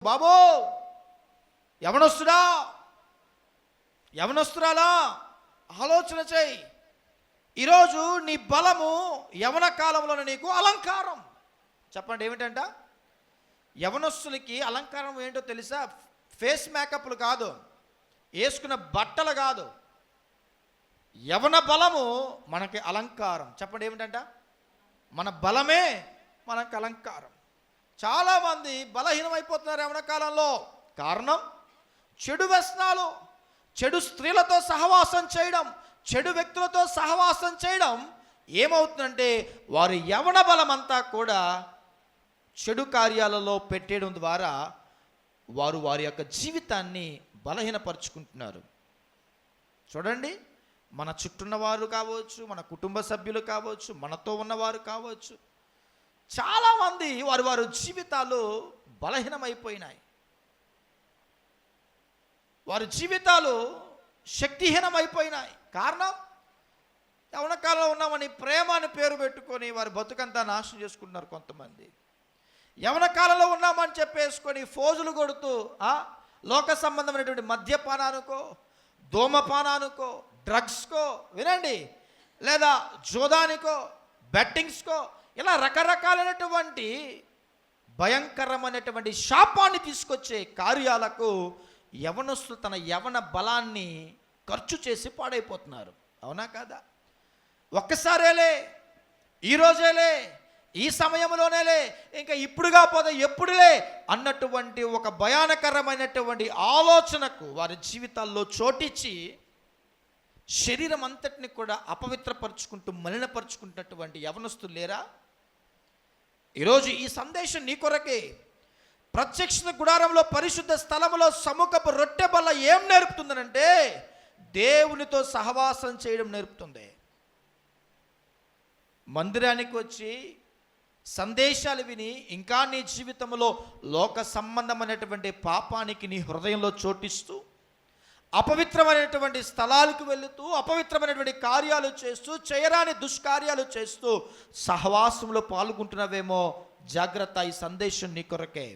బాబో, యవనస్తుడా, యవనస్తురాలా, ఆలోచన చేయి. ఈరోజు నీ బలము యవన కాలంలోనే నీకు అలంకారం. చెప్పండి ఏమిటంట? యవనస్తులకి అలంకారం ఏంటో తెలుసా? ఫేస్ మేకప్లు కాదు, వేసుకున్న బట్టలు కాదు, యవన బలము మనకి అలంకారం. చెప్పండి ఏమిటంట? మన బలమే మనకు అలంకారం. చాలామంది బలహీనమైపోతున్నారు యవన కాలంలో. కారణం చెడు వ్యసనాలు, చెడు స్త్రీలతో సహవాసం చేయడం, చెడు వ్యక్తులతో సహవాసం చేయడం. ఏమవుతుందంటే వారి యవన బలమంతా కూడా చెడు కార్యాలలో పెట్టేయడం ద్వారా వారు వారి యొక్క జీవితాన్ని బలహీనపరుచుకుంటున్నారు. చూడండి, మన చుట్టూన్న వారు కావచ్చు, మన కుటుంబ సభ్యులు కావచ్చు, మనతో ఉన్నవారు కావచ్చు, చాలామంది వారి జీవితాలు బలహీనమైపోయినాయి. వారి జీవితాలు శక్తిహీనమైపోయినాయి. కారణం యవన కాలంలో ఉన్నామని ప్రేమ అని పేరు పెట్టుకొని వారి బతుకంతా నాశనం చేసుకుంటున్నారు. కొంతమంది యవన కాలంలో ఉన్నామని చెప్పేసుకొని ఫోజులు కొడుతూ లోక సంబంధమైనటువంటి మద్యపానానికో, ధూమపానానికో, డ్రగ్స్కో, వినండి, లేదా జోదానికో, బెట్టింగ్స్కో, ఇలా రకరకాలైనటువంటి భయంకరమైనటువంటి శాపాన్ని తీసుకొచ్చే కార్యాలకు యవనస్తులు తన యవన బలాన్ని ఖర్చు చేసి పాడైపోతున్నారు. అవునా కాదా? ఒక్కసారేలే, ఈరోజేలే, ఈ సమయంలోనేలే, ఇంకా ఇప్పుడుగా పోతే ఎప్పుడులే అన్నటువంటి ఒక భయానకరమైనటువంటి ఆలోచనకు వారి జీవితాల్లో చోటిచ్చి శరీరం అంతటిని కూడా అపవిత్రపరుచుకుంటూ మలినపరుచుకుంటున్నటువంటి యవనస్తులు లేరా? ఈరోజు ఈ సందేశం నీ కొరకే. ప్రత్యక్ష గుడారంలో, పరిశుద్ధ స్థలంలో సముఖపు రొట్టె బల్ల ఏం నేర్పుతుందనంటే దేవునితో సహవాసం చేయడం నేర్పుతుంది. మందిరానికి వచ్చి సందేశాలు విని ఇంకా నీ జీవితంలో లోక సంబంధమైనటువంటి పాపానికి నీ హృదయంలో చోటిస్తూ, అపవిత్రమైనటువంటి స్థలాలకు వెళుతూ, అపవిత్రమైనటువంటి కార్యాలు చేస్తూ, చేయరాని దుష్కార్యాలు చేస్తూ సహవాసంలో పాల్గొంటున్నావేమో. జాగ్రత్త, ఈ సందేశం నీ కొరకే.